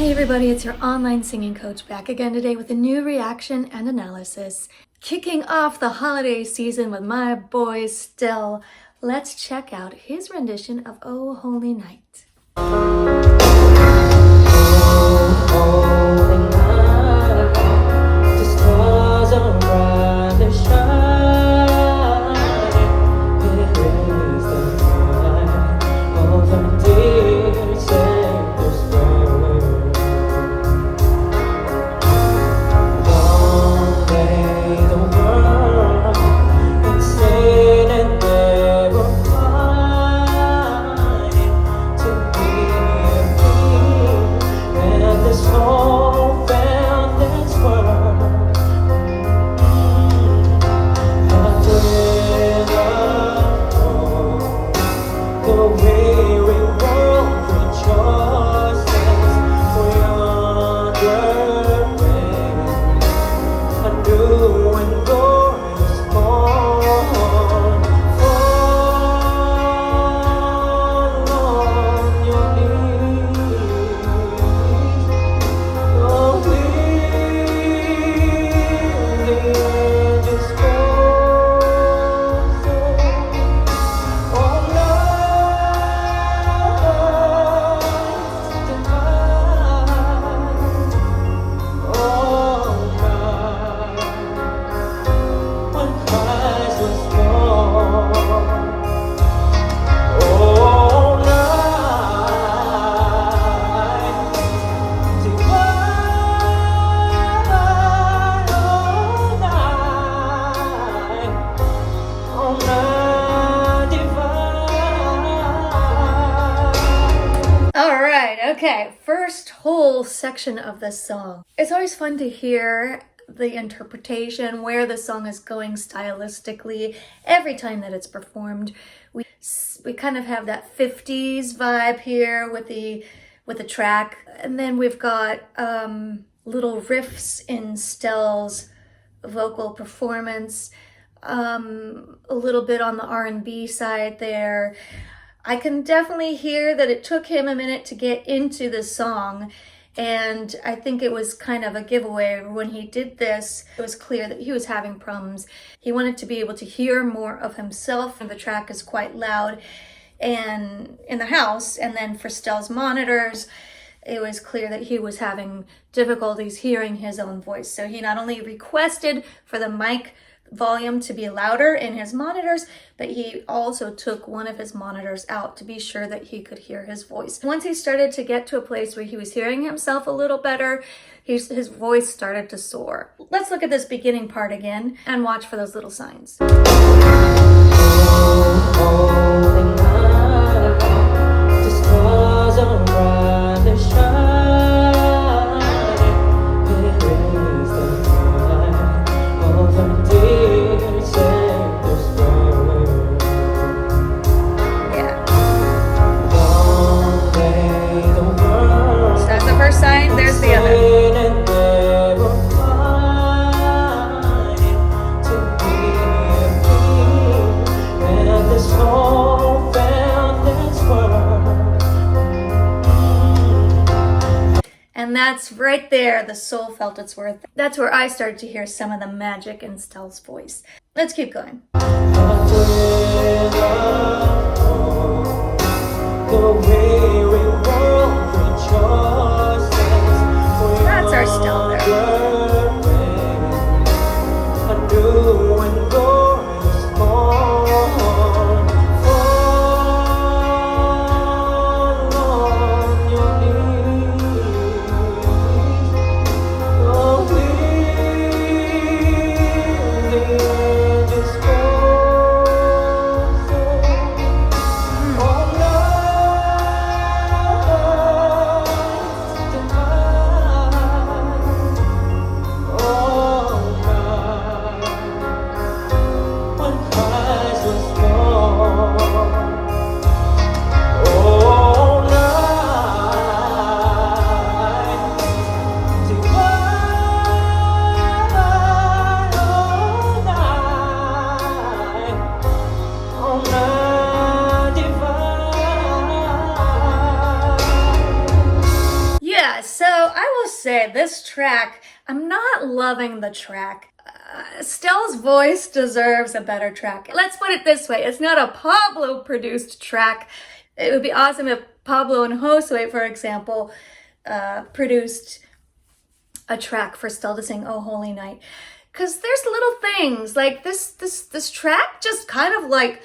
Hey everybody, it's your online singing coach back again today with a new reaction and analysis. Kicking off the holiday season with my boy STELL. Let's check out his rendition of Oh Holy Night. Okay, first whole section of this song. It's always fun to hear the interpretation, where the song is going stylistically every time that it's performed. We kind of have that 50s vibe here with the track, and then we've got little riffs in STELL's vocal performance, a little bit on the R&B side there. I can definitely hear that it took him a minute to get into the song, and I think it was kind of a giveaway when he did this. It was clear that he was having problems. He wanted to be able to hear more of himself, and the track is quite loud and in the house, and then for STELL's monitors, it was clear that he was having difficulties hearing his own voice. So he not only requested for the mic volume to be louder in his monitors, but he also took one of his monitors out to be sure that he could hear his voice. Once he started to get to a place where he was hearing himself a little better, his voice started to soar. Let's look at this beginning part again and watch for those little signs. And that's right there, the soul felt its worth. That's where I started to hear some of the magic in STELL's voice. Let's keep going. That's our STELL there. say this track, I'm not loving the track. STELL's voice deserves a better track. Let's put it this way. It's not a Pablo produced track. It would be awesome if Pablo and Josue, for example, produced a track for STELL to sing Oh Holy Night. Because there's little things like this track just kind of like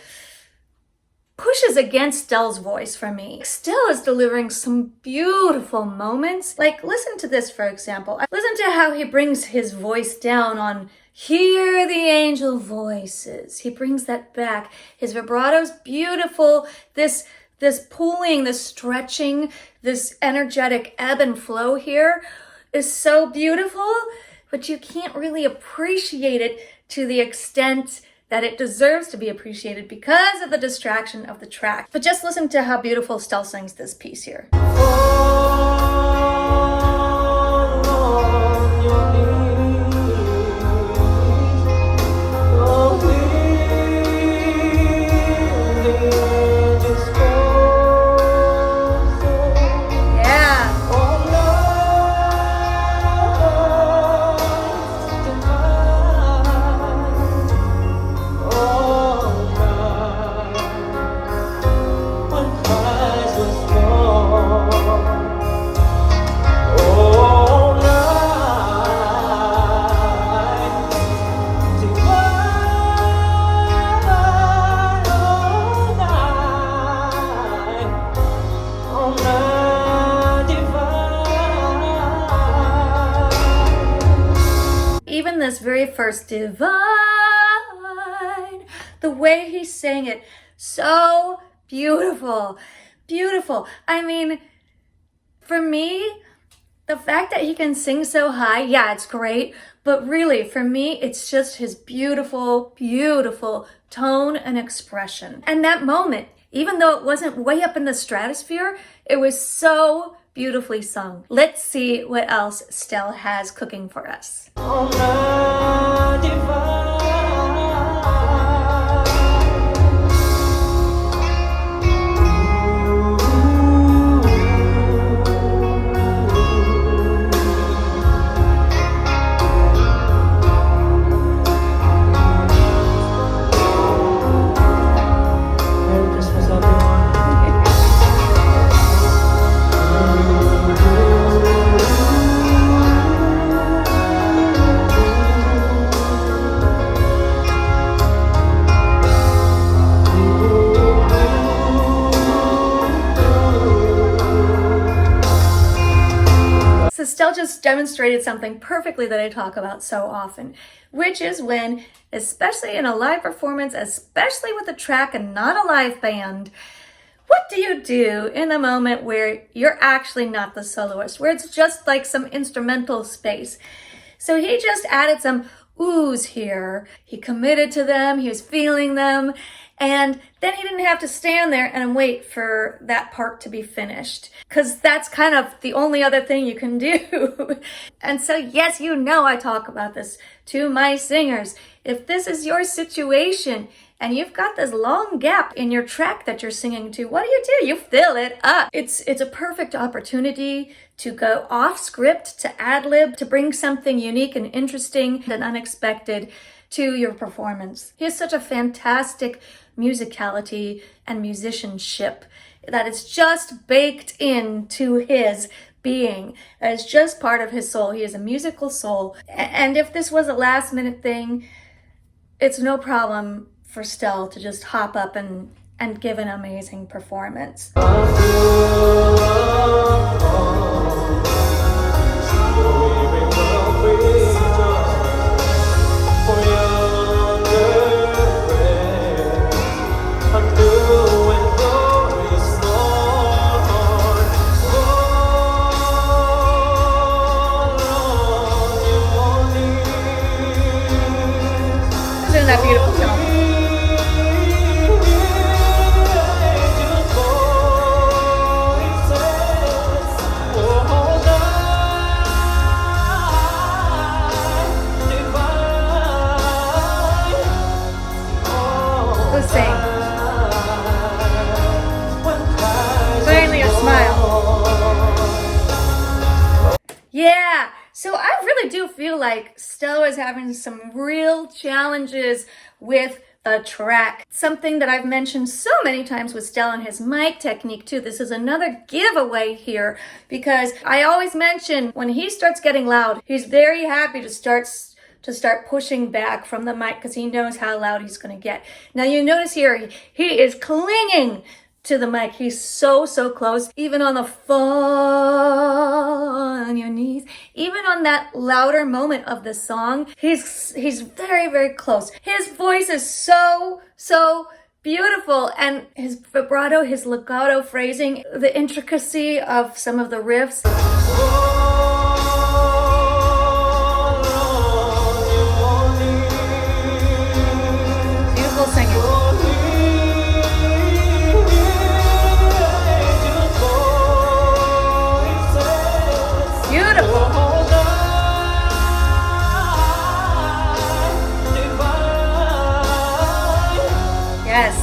pushes against STELL's voice for me. STELL is delivering some beautiful moments. Like, listen to this, for example. Listen to how he brings his voice down on Hear the Angel Voices. He brings that back. His vibrato's beautiful. This pulling, this stretching, this energetic ebb and flow here is so beautiful, but you can't really appreciate it to the extent that it deserves to be appreciated because of the distraction of the track. But just listen to how beautiful STELL sings this piece here. Even this very first divine, the way he sang it, so beautiful, beautiful. I mean, for me, the fact that he can sing so high, yeah, it's great, but really, for me, it's just his beautiful, beautiful tone and expression. And that moment, even though it wasn't way up in the stratosphere, it was so beautifully sung. Let's see what else STELL has cooking for us. So STELL just demonstrated something perfectly that I talk about so often, which is when, especially in a live performance, especially with a track and not a live band, what do you do in the moment where you're actually not the soloist, where it's just like some instrumental space? So he just added some oohs here. He committed to them, he was feeling them, and then he didn't have to stand there and wait for that part to be finished, because that's kind of the only other thing you can do. And so, yes, you know I talk about this to my singers. If this is your situation and you've got this long gap in your track that you're singing to, what do? You fill it up. It's a perfect opportunity to go off script, to ad-lib, to bring something unique and interesting and unexpected to your performance. He has such a fantastic musicality and musicianship that it's just baked into his being. It's just part of his soul. He is a musical soul. And if this was a last minute thing, it's no problem for STELL to just hop up and give an amazing performance. Isn't that beautiful tone? So I really do feel like STELL is having some real challenges with the track. Something that I've mentioned so many times with STELL and his mic technique too. This is another giveaway here because I always mention when he starts getting loud, he's very happy to start pushing back from the mic because he knows how loud he's going to get. Now you notice here, he is clinging to the mic. He's so close. Even on the fall on your knees, even on that louder moment of the song, he's very close. His voice is so beautiful, and his vibrato, his legato phrasing, the intricacy of some of the riffs. Beautiful singing. Yes.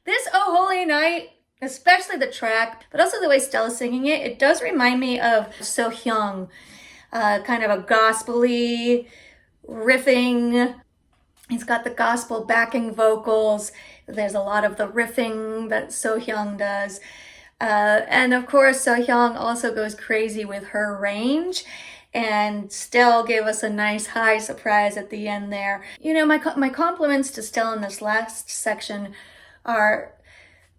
This Oh Holy Night, especially the track, but also the way STELL's singing it, it does remind me of So Hyung, kind of a gospel-y riffing. He's got the gospel backing vocals. There's a lot of the riffing that So Hyung does. And of course, So Hyung also goes crazy with her range. And STELL gave us a nice high surprise at the end there. You know, my compliments to STELL in this last section are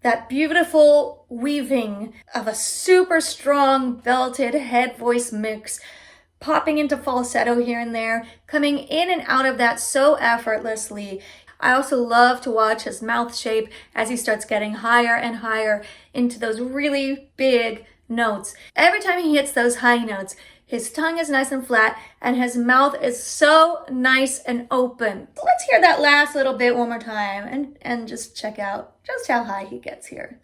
that beautiful weaving of a super strong belted head voice mix, popping into falsetto here and there, coming in and out of that so effortlessly. I also love to watch his mouth shape as he starts getting higher and higher into those really big notes. Every time he hits those high notes, his tongue is nice and flat, and his mouth is so nice and open. Let's hear that last little bit one more time and just check out just how high he gets here.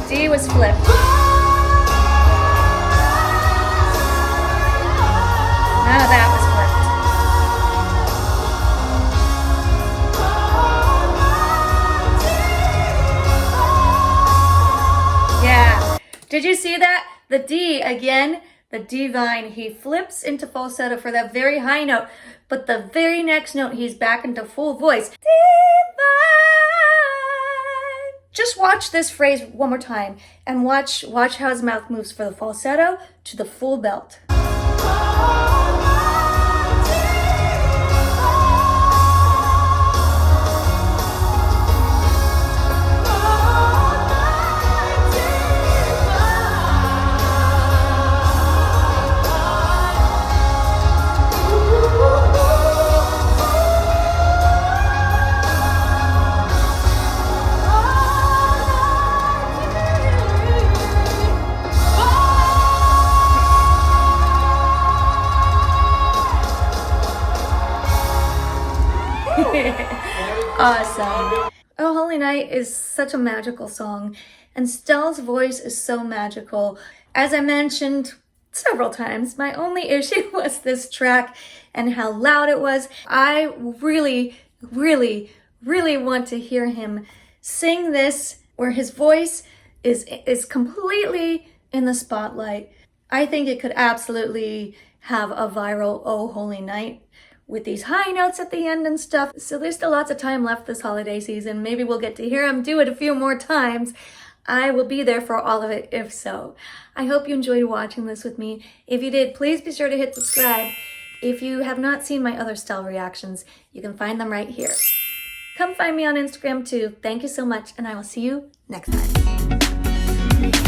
D was flipped. None of that was flipped. Yeah. Did you see that? The D again, the divine, he flips into falsetto for that very high note, but the very next note he's back into full voice. Divine. Just watch this phrase one more time and watch how his mouth moves for the falsetto to the full belt. so. Oh Holy Night is such a magical song, and Stell's voice is so magical. As I mentioned several times, my only issue was this track and how loud it was. I really, really, really want to hear him sing this where his voice is completely in the spotlight. I think it could absolutely have a viral Oh Holy Night with these high notes at the end and stuff. So there's still lots of time left this holiday season. Maybe we'll get to hear him do it a few more times. I will be there for all of it if so. I hope you enjoyed watching this with me. If you did, please be sure to hit subscribe. If you have not seen my other STELL reactions, you can find them right here. Come find me on Instagram too. Thank you so much, and I will see you next time.